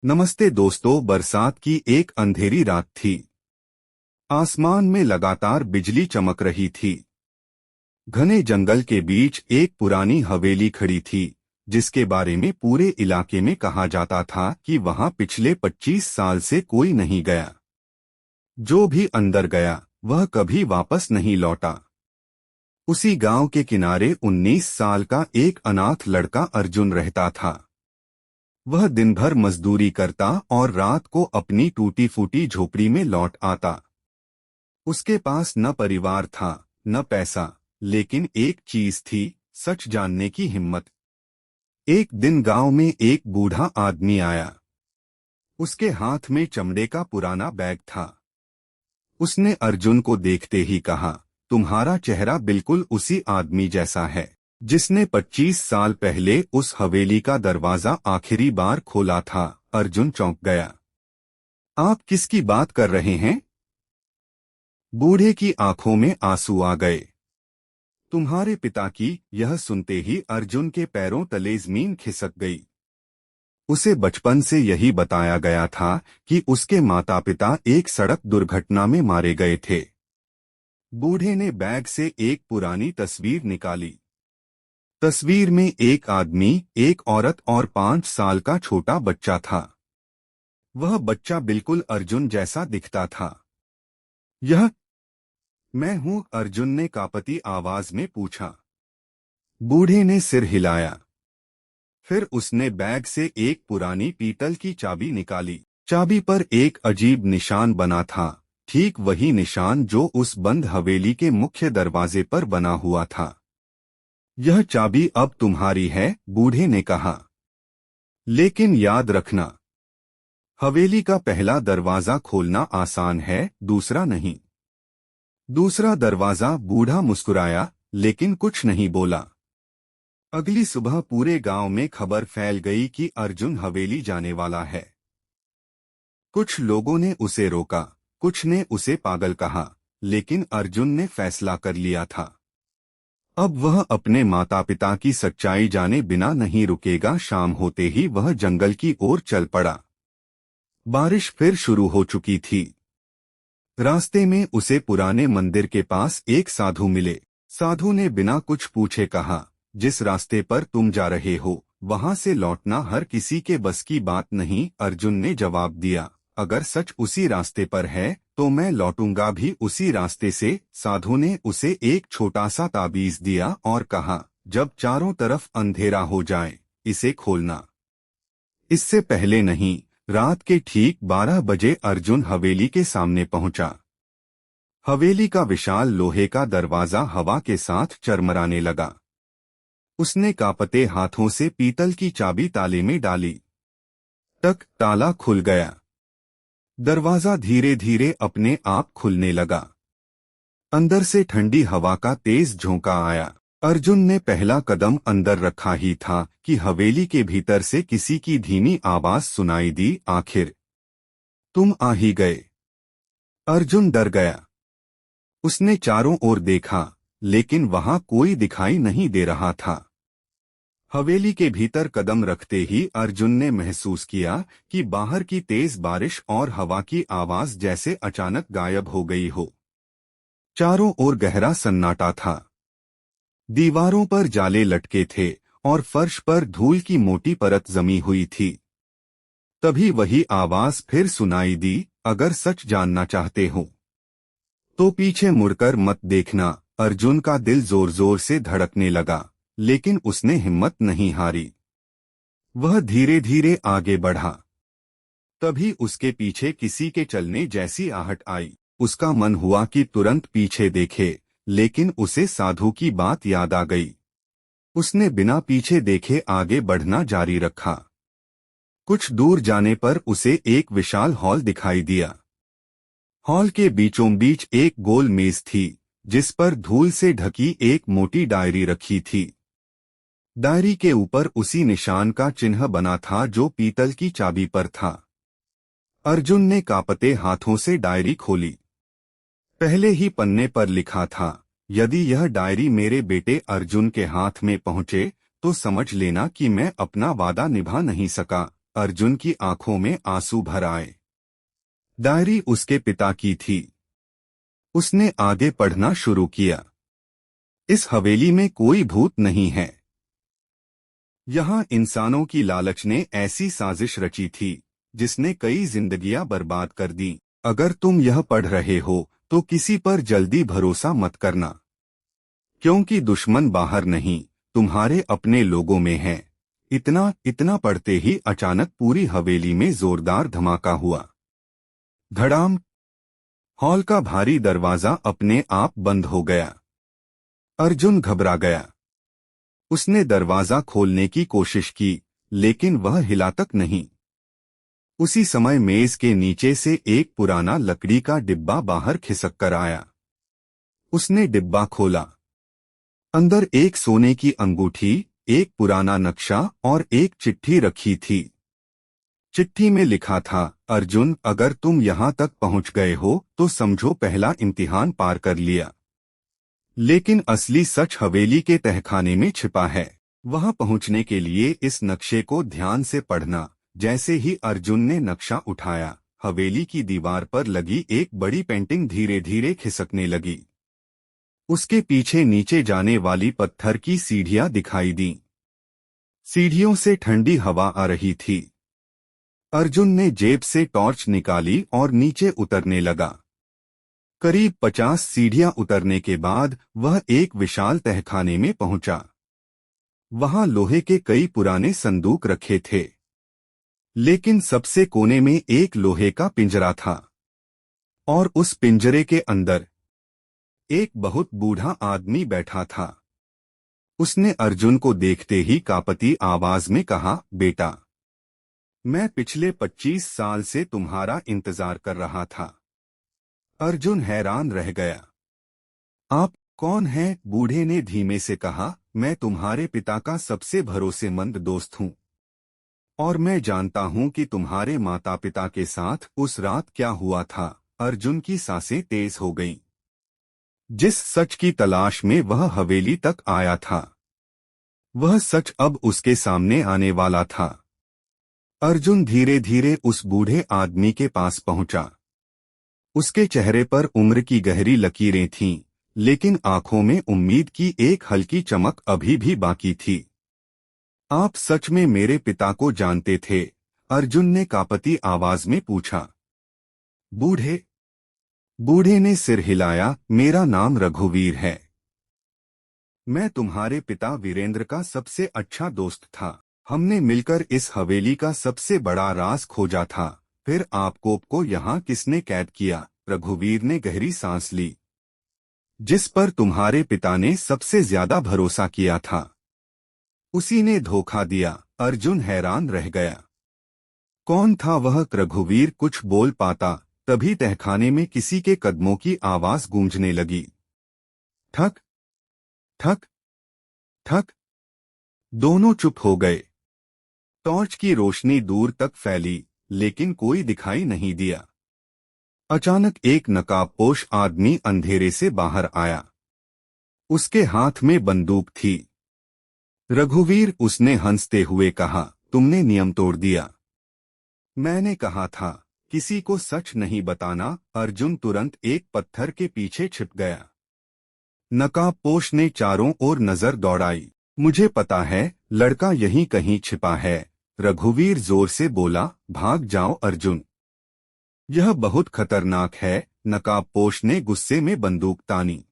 नमस्ते दोस्तों, बरसात की एक अंधेरी रात थी। आसमान में लगातार बिजली चमक रही थी। घने जंगल के बीच एक पुरानी हवेली खड़ी थी, जिसके बारे में पूरे इलाके में कहा जाता था कि वहां पिछले 25 साल से कोई नहीं गया। जो भी अंदर गया वह कभी वापस नहीं लौटा। उसी गांव के किनारे 19 साल का एक अनाथ लड़का अर्जुन रहता था। वह दिन भर मजदूरी करता और रात को अपनी टूटी फूटी झोपड़ी में लौट आता। उसके पास न परिवार था, न पैसा, लेकिन एक चीज थी, सच जानने की हिम्मत। एक दिन गांव में एक बूढ़ा आदमी आया। उसके हाथ में चमड़े का पुराना बैग था। उसने अर्जुन को देखते ही कहा, तुम्हारा चेहरा बिल्कुल उसी आदमी जैसा है जिसने 25 साल पहले उस हवेली का दरवाजा आखिरी बार खोला था। अर्जुन चौंक गया। आप किसकी बात कर रहे हैं? बूढ़े की आंखों में आंसू आ गए। तुम्हारे पिता की। यह सुनते ही अर्जुन के पैरों तले जमीन खिसक गई। उसे बचपन से यही बताया गया था कि उसके माता पिता एक सड़क दुर्घटना में मारे गए थे। बूढ़े ने बैग से एक पुरानी तस्वीर निकाली। तस्वीर में एक आदमी, एक औरत और 5 साल का छोटा बच्चा था। वह बच्चा बिल्कुल अर्जुन जैसा दिखता था। यह मैं हूँ? अर्जुन ने कांपती आवाज में पूछा। बूढ़े ने सिर हिलाया। फिर उसने बैग से एक पुरानी पीतल की चाबी निकाली। चाबी पर एक अजीब निशान बना था, ठीक वही निशान जो उस बंद हवेली के मुख्य दरवाजे पर बना हुआ था। यह चाबी अब तुम्हारी है, बूढ़े ने कहा। लेकिन याद रखना, हवेली का पहला दरवाजा खोलना आसान है, दूसरा नहीं। दूसरा दरवाजा। बूढ़ा मुस्कुराया, लेकिन कुछ नहीं बोला। अगली सुबह पूरे गांव में खबर फैल गई कि अर्जुन हवेली जाने वाला है। कुछ लोगों ने उसे रोका, कुछ ने उसे पागल कहा, लेकिन अर्जुन ने फैसला कर लिया था। अब वह अपने माता पिता की सच्चाई जाने बिना नहीं रुकेगा। शाम होते ही वह जंगल की ओर चल पड़ा। बारिश फिर शुरू हो चुकी थी। रास्ते में उसे पुराने मंदिर के पास एक साधु मिले। साधु ने बिना कुछ पूछे कहा, जिस रास्ते पर तुम जा रहे हो वहां से लौटना हर किसी के बस की बात नहीं। अर्जुन ने जवाब दिया, अगर सच उसी रास्ते पर है तो मैं लौटूंगा भी उसी रास्ते से। साधु ने उसे एक छोटा सा ताबीज दिया और कहा, जब चारों तरफ अंधेरा हो जाए इसे खोलना। इससे पहले नहीं। रात के ठीक 12 बजे अर्जुन हवेली के सामने पहुंचा। हवेली का विशाल लोहे का दरवाजा हवा के साथ चरमराने लगा। उसने कांपते हाथों से पीतल की चाबी ताले में डाली। टक, ताला खुल गया। दरवाजा धीरे धीरे अपने आप खुलने लगा। अंदर से ठंडी हवा का तेज झोंका आया। अर्जुन ने पहला कदम अंदर रखा ही था कि हवेली के भीतर से किसी की धीमी आवाज सुनाई दी, आखिर तुम आ ही गए। अर्जुन डर गया। उसने चारों ओर देखा, लेकिन वहां कोई दिखाई नहीं दे रहा था। हवेली के भीतर कदम रखते ही अर्जुन ने महसूस किया कि बाहर की तेज बारिश और हवा की आवाज जैसे अचानक गायब हो गई हो। चारों ओर गहरा सन्नाटा था। दीवारों पर जाले लटके थे और फर्श पर धूल की मोटी परत जमी हुई थी। तभी वही आवाज फिर सुनाई दी, अगर सच जानना चाहते हो तो पीछे मुड़कर मत देखना। अर्जुन का दिल जोर जोर से धड़कने लगा, लेकिन उसने हिम्मत नहीं हारी। वह धीरे धीरे आगे बढ़ा। तभी उसके पीछे किसी के चलने जैसी आहट आई। उसका मन हुआ कि तुरंत पीछे देखे, लेकिन उसे साधु की बात याद आ गई। उसने बिना पीछे देखे आगे बढ़ना जारी रखा। कुछ दूर जाने पर उसे एक विशाल हॉल दिखाई दिया। हॉल के बीचों बीच एक गोल मेज थी, जिस पर धूल से ढकी एक मोटी डायरी रखी थी। डायरी के ऊपर उसी निशान का चिन्ह बना था जो पीतल की चाबी पर था। अर्जुन ने कांपते हाथों से डायरी खोली। पहले ही पन्ने पर लिखा था, यदि यह डायरी मेरे बेटे अर्जुन के हाथ में पहुंचे तो समझ लेना कि मैं अपना वादा निभा नहीं सका। अर्जुन की आंखों में आंसू भर आए। डायरी उसके पिता की थी। उसने आगे पढ़ना शुरू किया। इस हवेली में कोई भूत नहीं है। यहाँ इंसानों की लालच ने ऐसी साजिश रची थी जिसने कई जिंदगियां बर्बाद कर दी। अगर तुम यह पढ़ रहे हो तो किसी पर जल्दी भरोसा मत करना, क्योंकि दुश्मन बाहर नहीं, तुम्हारे अपने लोगों में है। इतना इतना पढ़ते ही अचानक पूरी हवेली में जोरदार धमाका हुआ। धड़ाम। हॉल का भारी दरवाजा अपने आप बंद हो गया। अर्जुन घबरा गया। उसने दरवाजा खोलने की कोशिश की, लेकिन वह हिला तक नहीं। उसी समय मेज के नीचे से एक पुराना लकड़ी का डिब्बा बाहर खिसक कर आया। उसने डिब्बा खोला। अंदर एक सोने की अंगूठी, एक पुराना नक्शा और एक चिट्ठी रखी थी। चिट्ठी में लिखा था, अर्जुन, अगर तुम यहाँ तक पहुँच गए हो तो समझो पहला इम्तिहान पार कर लिया। लेकिन असली सच हवेली के तहखाने में छिपा है। वहां पहुंचने के लिए इस नक्शे को ध्यान से पढ़ना। जैसे ही अर्जुन ने नक्शा उठाया, हवेली की दीवार पर लगी एक बड़ी पेंटिंग धीरे धीरे खिसकने लगी। उसके पीछे नीचे जाने वाली पत्थर की सीढ़ियां दिखाई दी। सीढ़ियों से ठंडी हवा आ रही थी। अर्जुन ने जेब से टॉर्च निकाली और नीचे उतरने लगा। करीब 50 सीढ़ियां उतरने के बाद वह एक विशाल तहखाने में पहुंचा। वहां लोहे के कई पुराने संदूक रखे थे, लेकिन सबसे कोने में एक लोहे का पिंजरा था, और उस पिंजरे के अंदर एक बहुत बूढ़ा आदमी बैठा था। उसने अर्जुन को देखते ही कांपती आवाज में कहा, बेटा, मैं पिछले 25 साल से तुम्हारा इंतजार कर रहा था। अर्जुन हैरान रह गया। आप कौन हैं? बूढ़े ने धीमे से कहा, मैं तुम्हारे पिता का सबसे भरोसेमंद दोस्त हूँ, और मैं जानता हूँ कि तुम्हारे माता पिता के साथ उस रात क्या हुआ था। अर्जुन की सांसें तेज हो गईं। जिस सच की तलाश में वह हवेली तक आया था, वह सच अब उसके सामने आने वाला था। अर्जुन धीरे धीरे उस बूढ़े आदमी के पास पहुंचा। उसके चेहरे पर उम्र की गहरी लकीरें थीं, लेकिन आंखों में उम्मीद की एक हल्की चमक अभी भी बाकी थी। आप सच में मेरे पिता को जानते थे? अर्जुन ने कांपती आवाज में पूछा। बूढ़े ने सिर हिलाया, मेरा नाम रघुवीर है। मैं तुम्हारे पिता वीरेंद्र का सबसे अच्छा दोस्त था। हमने मिलकर इस हवेली का सबसे बड़ा राज खोजा था। फिर आपको यहाँ किसने कैद किया? रघुवीर ने गहरी सांस ली। जिस पर तुम्हारे पिता ने सबसे ज्यादा भरोसा किया था, उसी ने धोखा दिया। अर्जुन हैरान रह गया। कौन था वह? रघुवीर कुछ बोल पाता, तभी तहखाने में किसी के कदमों की आवाज गूंजने लगी। ठक ठक ठक। दोनों चुप हो गए। टॉर्च की रोशनी दूर तक फैली, लेकिन कोई दिखाई नहीं दिया। अचानक एक नकाबपोश आदमी अंधेरे से बाहर आया। उसके हाथ में बंदूक थी। रघुवीर, उसने हंसते हुए कहा, तुमने नियम तोड़ दिया। मैंने कहा था किसी को सच नहीं बताना। अर्जुन तुरंत एक पत्थर के पीछे छिप गया। नकाबपोश ने चारों ओर नजर दौड़ाई। मुझे पता है, लड़का यहीं कहीं छिपा है। रघुवीर जोर से बोला, भाग जाओ अर्जुन, यह बहुत खतरनाक है। नकाबपोश ने गुस्से में बंदूक तानी,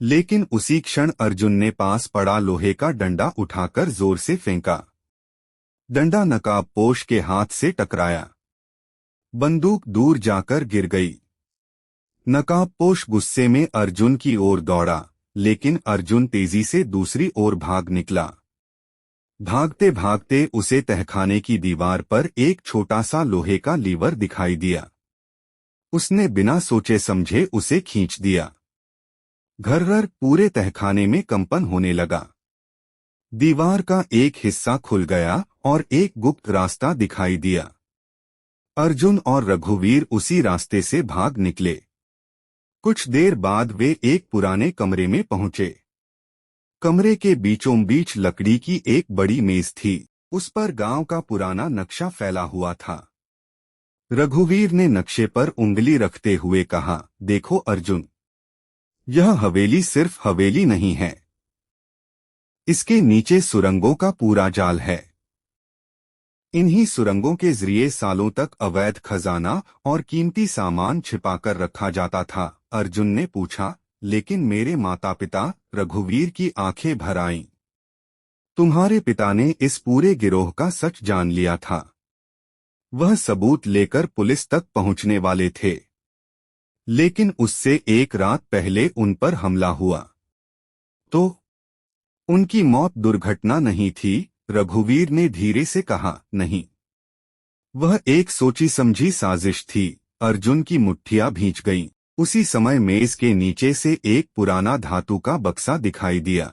लेकिन उसी क्षण अर्जुन ने पास पड़ा लोहे का डंडा उठाकर जोर से फेंका। डंडा नकाबपोश के हाथ से टकराया। बंदूक दूर जाकर गिर गई। नकाबपोश गुस्से में अर्जुन की ओर दौड़ा, लेकिन अर्जुन तेजी से दूसरी ओर भाग निकला। भागते भागते उसे तहखाने की दीवार पर एक छोटा सा लोहे का लीवर दिखाई दिया। उसने बिना सोचे समझे उसे खींच दिया। घर्रर, पूरे तहखाने में कंपन होने लगा। दीवार का एक हिस्सा खुल गया और एक गुप्त रास्ता दिखाई दिया। अर्जुन और रघुवीर उसी रास्ते से भाग निकले। कुछ देर बाद वे एक पुराने कमरे में पहुंचे। कमरे के बीचों बीच लकड़ी की एक बड़ी मेज थी। उस पर गांव का पुराना नक्शा फैला हुआ था। रघुवीर ने नक्शे पर उंगली रखते हुए कहा, देखो अर्जुन, यह हवेली सिर्फ हवेली नहीं है, इसके नीचे सुरंगों का पूरा जाल है। इन्हीं सुरंगों के जरिए सालों तक अवैध खजाना और कीमती सामान छिपाकर रखा जाता था। अर्जुन ने पूछा, लेकिन मेरे माता पिता? रघुवीर की आंखें भर आईं। तुम्हारे पिता ने इस पूरे गिरोह का सच जान लिया था। वह सबूत लेकर पुलिस तक पहुंचने वाले थे, लेकिन उससे एक रात पहले उन पर हमला हुआ। तो उनकी मौत दुर्घटना नहीं थी? रघुवीर ने धीरे से कहा, नहीं, वह एक सोची समझी साजिश थी। अर्जुन की मुट्ठियां भींच गईं। उसी समय मेज के नीचे से एक पुराना धातु का बक्सा दिखाई दिया।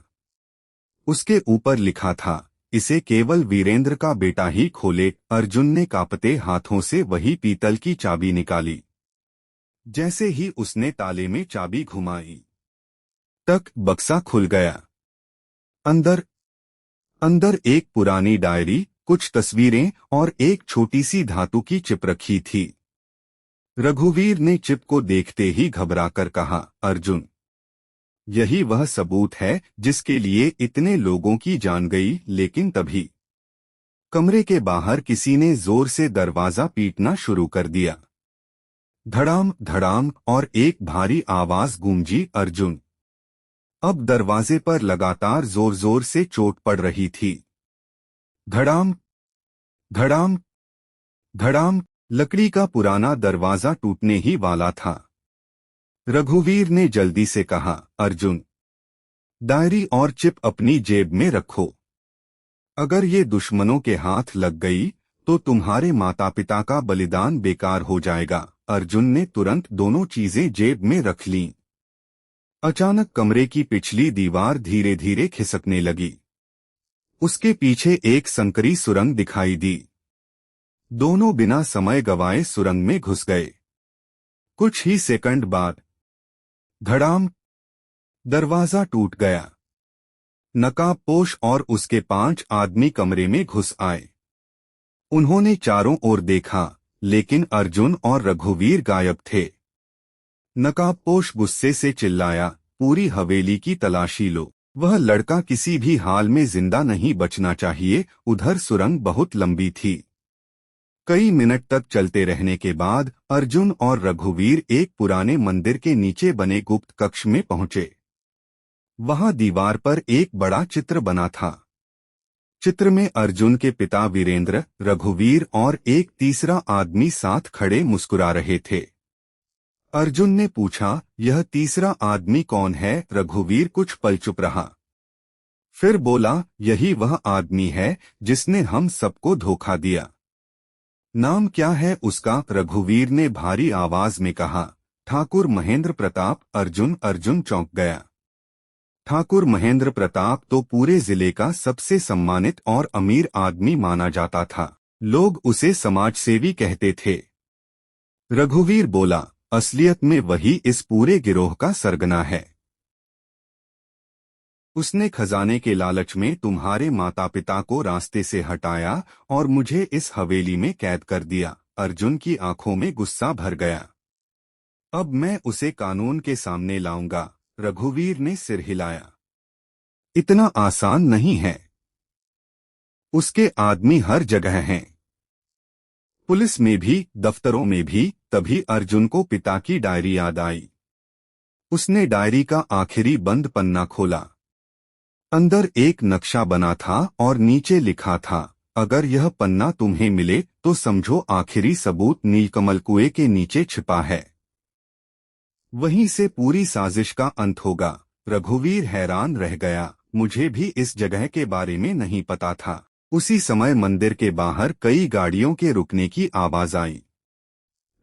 उसके ऊपर लिखा था, इसे केवल वीरेंद्र का बेटा ही खोले। अर्जुन ने कांपते हाथों से वही पीतल की चाबी निकाली। जैसे ही उसने ताले में चाबी घुमाई, तक बक्सा खुल गया। अंदर अंदर एक पुरानी डायरी, कुछ तस्वीरें और एक छोटी सी धातु की चिप रखी थी। रघुवीर ने चिप को देखते ही घबराकर कहा, अर्जुन, यही वह सबूत है जिसके लिए इतने लोगों की जान गई। लेकिन तभी कमरे के बाहर किसी ने जोर से दरवाजा पीटना शुरू कर दिया। धड़ाम धड़ाम, और एक भारी आवाज गूंजी। अर्जुन, अब दरवाजे पर लगातार जोर जोर से चोट पड़ रही थी। धड़ाम धड़ाम धड़ाम, लकड़ी का पुराना दरवाजा टूटने ही वाला था। रघुवीर ने जल्दी से कहा, अर्जुन, डायरी और चिप अपनी जेब में रखो। अगर ये दुश्मनों के हाथ लग गई तो तुम्हारे माता पिता का बलिदान बेकार हो जाएगा। अर्जुन ने तुरंत दोनों चीजें जेब में रख लीं। अचानक कमरे की पिछली दीवार धीरे धीरे खिसकने लगी। उसके पीछे एक संकरी सुरंग दिखाई दी। दोनों बिना समय गवाए सुरंग में घुस गए। कुछ ही सेकंड बाद धड़ाम, दरवाजा टूट गया। नकाबपोश और उसके 5 आदमी कमरे में घुस आए। उन्होंने चारों ओर देखा, लेकिन अर्जुन और रघुवीर गायब थे। नकाबपोश गुस्से से चिल्लाया, पूरी हवेली की तलाशी लो, वह लड़का किसी भी हाल में जिंदा नहीं बचना चाहिए। उधर सुरंग बहुत लंबी थी। कई मिनट तक चलते रहने के बाद अर्जुन और रघुवीर एक पुराने मंदिर के नीचे बने गुप्त कक्ष में पहुंचे। वहां दीवार पर एक बड़ा चित्र बना था। चित्र में अर्जुन के पिता वीरेंद्र, रघुवीर और एक तीसरा आदमी साथ खड़े मुस्कुरा रहे थे। अर्जुन ने पूछा, यह तीसरा आदमी कौन है? रघुवीर कुछ पल चुप रहा, फिर बोला, यही वह आदमी है जिसने हम सबको धोखा दिया। नाम क्या है उसका? रघुवीर ने भारी आवाज में कहा, ठाकुर महेंद्र प्रताप। अर्जुन चौंक गया। ठाकुर महेंद्र प्रताप तो पूरे जिले का सबसे सम्मानित और अमीर आदमी माना जाता था। लोग उसे समाजसेवी कहते थे। रघुवीर बोला, असलियत में वही इस पूरे गिरोह का सरगना है। उसने खजाने के लालच में तुम्हारे माता पिता को रास्ते से हटाया और मुझे इस हवेली में कैद कर दिया। अर्जुन की आंखों में गुस्सा भर गया। अब मैं उसे कानून के सामने लाऊंगा। रघुवीर ने सिर हिलाया। इतना आसान नहीं है। उसके आदमी हर जगह हैं, पुलिस में भी, दफ्तरों में भी। तभी अर्जुन को पिता की डायरी याद आई। उसने डायरी का आखिरी बंद पन्ना खोला। अंदर एक नक्शा बना था और नीचे लिखा था, अगर यह पन्ना तुम्हें मिले तो समझो आखिरी सबूत नीलकमल कुएं के नीचे छिपा है। वहीं से पूरी साजिश का अंत होगा। रघुवीर हैरान रह गया। मुझे भी इस जगह के बारे में नहीं पता था। उसी समय मंदिर के बाहर कई गाड़ियों के रुकने की आवाज आई।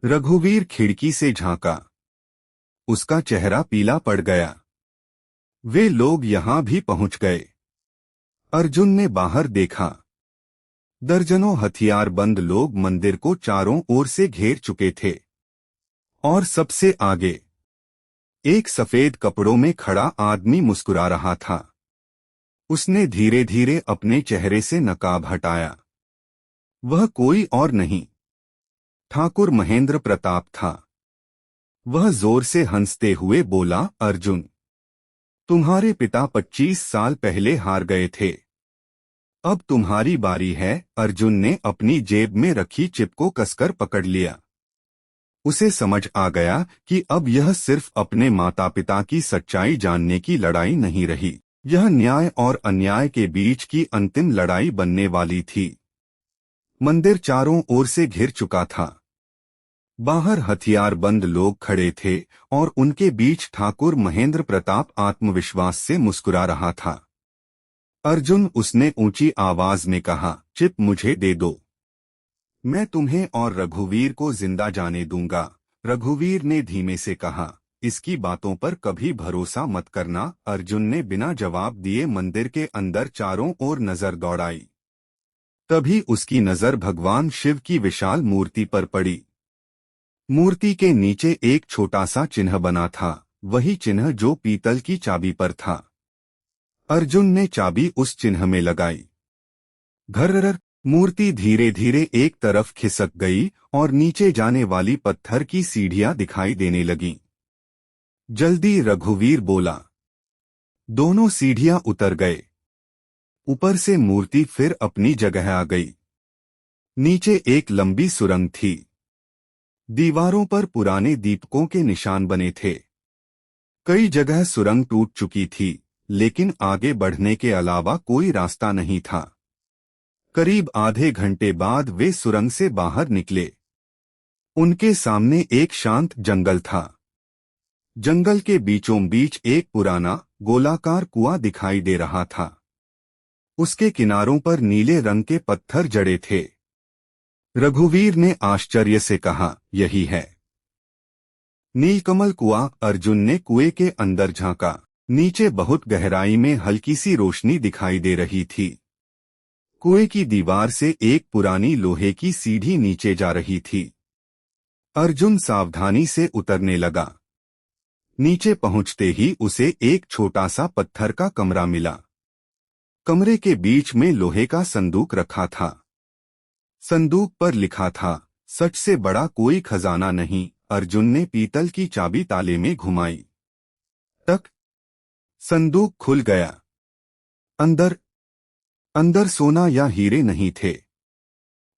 रघुवीर खिड़की से झांका। उसका चेहरा पीला पड़ गया। वे लोग यहां भी पहुंच गए। अर्जुन ने बाहर देखा। दर्जनों हथियारबंद लोग मंदिर को चारों ओर से घेर चुके थे और सबसे आगे एक सफेद कपड़ों में खड़ा आदमी मुस्कुरा रहा था। उसने धीरे धीरे अपने चेहरे से नकाब हटाया। वह कोई और नहीं, ठाकुर महेंद्र प्रताप था। वह जोर से हंसते हुए बोला, अर्जुन, तुम्हारे पिता 25 साल पहले हार गए थे। अब तुम्हारी बारी है। अर्जुन ने अपनी जेब में रखी चिप को कसकर पकड़ लिया। उसे समझ आ गया कि अब यह सिर्फ अपने माता पिता की सच्चाई जानने की लड़ाई नहीं रही, यह न्याय और अन्याय के बीच की अंतिम लड़ाई बनने वाली थी। मंदिर चारों ओर से घिर चुका था। बाहर हथियारबंद लोग खड़े थे और उनके बीच ठाकुर महेंद्र प्रताप आत्मविश्वास से मुस्कुरा रहा था। अर्जुन, उसने ऊंची आवाज में कहा, चिप मुझे दे दो। मैं तुम्हें और रघुवीर को जिंदा जाने दूंगा। रघुवीर ने धीमे से कहा, इसकी बातों पर कभी भरोसा मत करना। अर्जुन ने बिना जवाब दिए मंदिर के अंदर चारों ओर नजर दौड़ाई। तभी उसकी नजर भगवान शिव की विशाल मूर्ति पर पड़ी। मूर्ति के नीचे एक छोटा सा चिन्ह बना था, वही चिन्ह जो पीतल की चाबी पर था। अर्जुन ने चाबी उस चिन्ह में लगाई। घर्रर, मूर्ति धीरे धीरे एक तरफ खिसक गई और नीचे जाने वाली पत्थर की सीढ़ियां दिखाई देने लगीं। जल्दी, रघुवीर बोला। दोनों सीढ़ियां उतर गए। ऊपर से मूर्ति फिर अपनी जगह आ गई। नीचे एक लंबी सुरंग थी। दीवारों पर पुराने दीपकों के निशान बने थे। कई जगह सुरंग टूट चुकी थी, लेकिन आगे बढ़ने के अलावा कोई रास्ता नहीं था। करीब आधे घंटे बाद वे सुरंग से बाहर निकले। उनके सामने एक शांत जंगल था। जंगल के बीचों बीच एक पुराना गोलाकार कुआं दिखाई दे रहा था। उसके किनारों पर नीले रंग के पत्थर जड़े थे। रघुवीर ने आश्चर्य से कहा, यही है नीलकमल कुआं। अर्जुन ने कुएं के अंदर झांका। नीचे बहुत गहराई में हल्की सी रोशनी दिखाई दे रही थी। कुएं की दीवार से एक पुरानी लोहे की सीढ़ी नीचे जा रही थी। अर्जुन सावधानी से उतरने लगा। नीचे पहुंचते ही उसे एक छोटा सा पत्थर का कमरा मिला। कमरे के बीच में लोहे का संदूक रखा था। संदूक पर लिखा था, सच से बड़ा कोई खजाना नहीं। अर्जुन ने पीतल की चाबी ताले में घुमाई। टक, संदूक खुल गया। अंदर सोना या हीरे नहीं थे,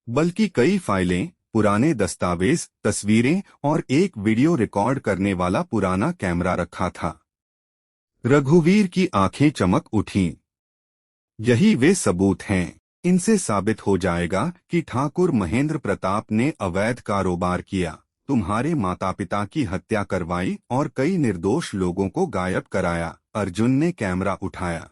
बल्कि कई फाइलें, पुराने दस्तावेज, तस्वीरें और एक वीडियो रिकॉर्ड करने वाला पुराना कैमरा रखा था। रघुवीर की आंखें चमक उठीं। यही वे सबूत हैं। इनसे साबित हो जाएगा कि ठाकुर महेंद्र प्रताप ने अवैध कारोबार किया, तुम्हारे माता पिता की हत्या करवाई और कई निर्दोष लोगों को गायब कराया। अर्जुन ने कैमरा उठाया।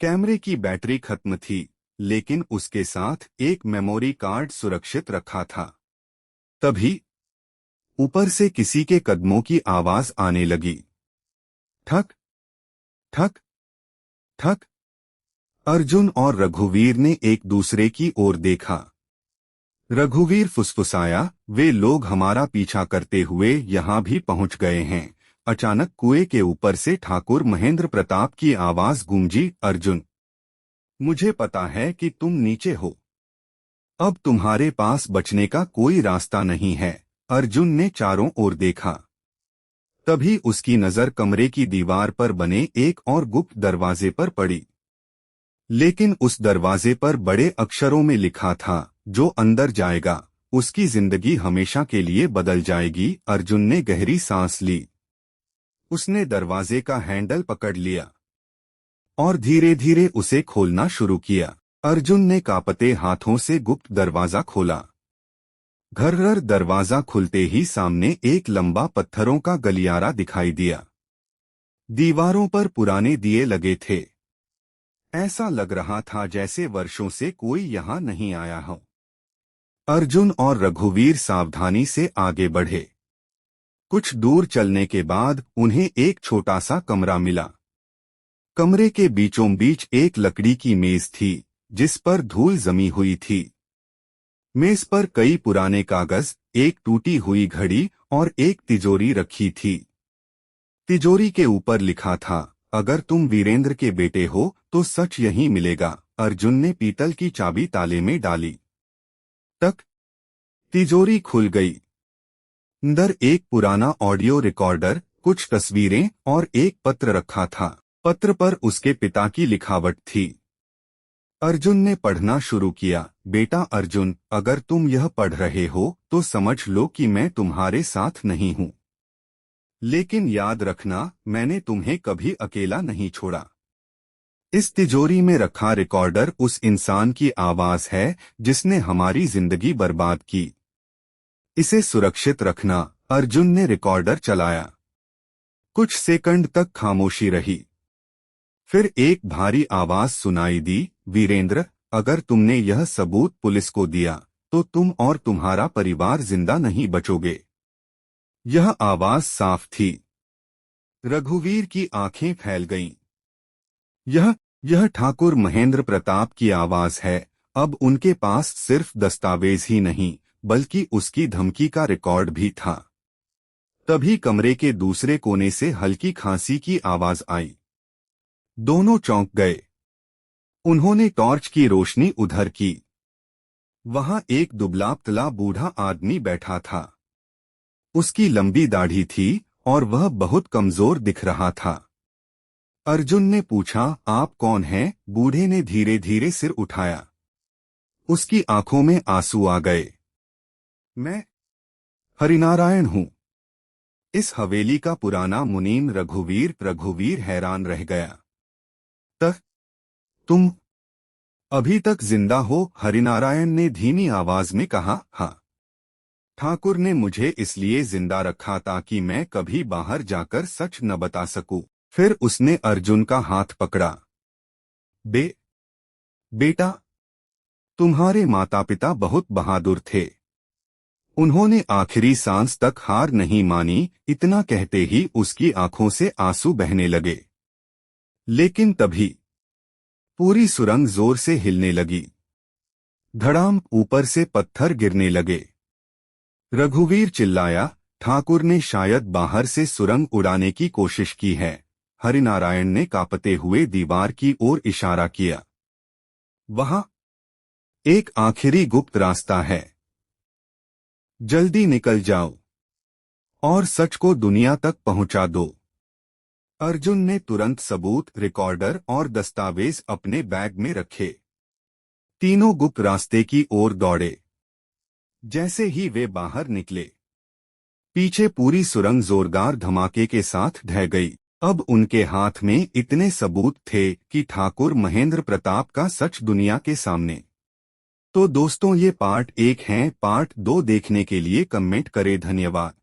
कैमरे की बैटरी खत्म थी, लेकिन उसके साथ एक मेमोरी कार्ड सुरक्षित रखा था। तभी ऊपर से किसी के कदमों की आवाज आने लगी। ठक ठक ठक। अर्जुन और रघुवीर ने एक दूसरे की ओर देखा। रघुवीर फुसफुसाया, वे लोग हमारा पीछा करते हुए यहाँ भी पहुँच गए हैं। अचानक कुएं के ऊपर से ठाकुर महेंद्र प्रताप की आवाज गूंजी, अर्जुन, मुझे पता है कि तुम नीचे हो। अब तुम्हारे पास बचने का कोई रास्ता नहीं है। अर्जुन ने चारों ओर देखा। तभी उसकी नजर कमरे की दीवार पर बने एक और गुप्त दरवाजे पर पड़ी। लेकिन उस दरवाजे पर बड़े अक्षरों में लिखा था, जो अंदर जाएगा उसकी जिंदगी हमेशा के लिए बदल जाएगी। अर्जुन ने गहरी सांस ली। उसने दरवाजे का हैंडल पकड़ लिया और धीरे धीरे उसे खोलना शुरू किया। अर्जुन ने कांपते हाथों से गुप्त दरवाजा खोला। घर्रर, दरवाजा खुलते ही सामने एक लंबा पत्थरों का गलियारा दिखाई दिया। दीवारों पर पुराने दिए लगे थे। ऐसा लग रहा था जैसे वर्षों से कोई यहाँ नहीं आया हो। अर्जुन और रघुवीर सावधानी से आगे बढ़े। कुछ दूर चलने के बाद उन्हें एक छोटा सा कमरा मिला। कमरे के बीचों बीच एक लकड़ी की मेज थी, जिस पर धूल जमी हुई थी। मेज पर कई पुराने कागज, एक टूटी हुई घड़ी और एक तिजोरी रखी थी। तिजोरी के ऊपर लिखा था, अगर तुम वीरेंद्र के बेटे हो तो सच यहीं मिलेगा। अर्जुन ने पीतल की चाबी ताले में डाली। टक, तिजोरी खुल गई। अंदर एक पुराना ऑडियो रिकॉर्डर, कुछ तस्वीरें और एक पत्र रखा था। पत्र पर उसके पिता की लिखावट थी। अर्जुन ने पढ़ना शुरू किया। बेटा अर्जुन, अगर तुम यह पढ़ रहे हो तो समझ लो कि मैं तुम्हारे साथ नहीं हूँ। लेकिन याद रखना, मैंने तुम्हें कभी अकेला नहीं छोड़ा। इस तिजोरी में रखा रिकॉर्डर उस इंसान की आवाज है जिसने हमारी जिंदगी बर्बाद की। इसे सुरक्षित रखना। अर्जुन ने रिकॉर्डर चलाया। कुछ सेकंड तक खामोशी रही। फिर एक भारी आवाज सुनाई दी, वीरेंद्र, अगर तुमने यह सबूत पुलिस को दिया तो तुम और तुम्हारा परिवार जिंदा नहीं बचोगे। यह आवाज साफ थी। रघुवीर की आंखें फैल गईं। यह ठाकुर महेंद्र प्रताप की आवाज है। अब उनके पास सिर्फ दस्तावेज ही नहीं बल्कि उसकी धमकी का रिकॉर्ड भी था। तभी कमरे के दूसरे कोने से हल्की खांसी की आवाज आई। दोनों चौंक गए। उन्होंने टॉर्च की रोशनी उधर की। वहां एक दुबला-पतला बूढ़ा आदमी बैठा था। उसकी लंबी दाढ़ी थी और वह बहुत कमजोर दिख रहा था। अर्जुन ने पूछा, आप कौन हैं? बूढ़े ने धीरे धीरे सिर उठाया। उसकी आंखों में आंसू आ गए। मैं हरिनारायण हूं, इस हवेली का पुराना मुनीम रघुवीर हैरान रह गया। तुम अभी तक जिंदा हो? हरिनारायण ने धीमी आवाज में कहा। हाँ, ठाकुर ने मुझे इसलिए जिंदा रखा ताकि मैं कभी बाहर जाकर सच न बता सकूं। फिर उसने अर्जुन का हाथ पकड़ा। बेटा, तुम्हारे माता पिता बहुत बहादुर थे। उन्होंने आखिरी सांस तक हार नहीं मानी। इतना कहते ही उसकी आंखों से आंसू बहने लगे। लेकिन तभी पूरी सुरंग जोर से हिलने लगी। धड़ाम, ऊपर से पत्थर गिरने लगे। रघुवीर चिल्लाया, ठाकुर ने शायद बाहर से सुरंग उड़ाने की कोशिश की है। हरिनारायण ने कांपते हुए दीवार की ओर इशारा किया। वहां एक आखिरी गुप्त रास्ता है। जल्दी निकल जाओ और सच को दुनिया तक पहुंचा दो। अर्जुन ने तुरंत सबूत, रिकॉर्डर और दस्तावेज अपने बैग में रखे। तीनों गुप्त रास्ते की ओर दौड़े। जैसे ही वे बाहर निकले, पीछे पूरी सुरंग जोरदार धमाके के साथ ढह गई। अब उनके हाथ में इतने सबूत थे कि ठाकुर महेंद्र प्रताप का सच दुनिया के सामने। तो दोस्तों, ये पार्ट 1 है। पार्ट 2 देखने के लिए कमेंट करें। धन्यवाद।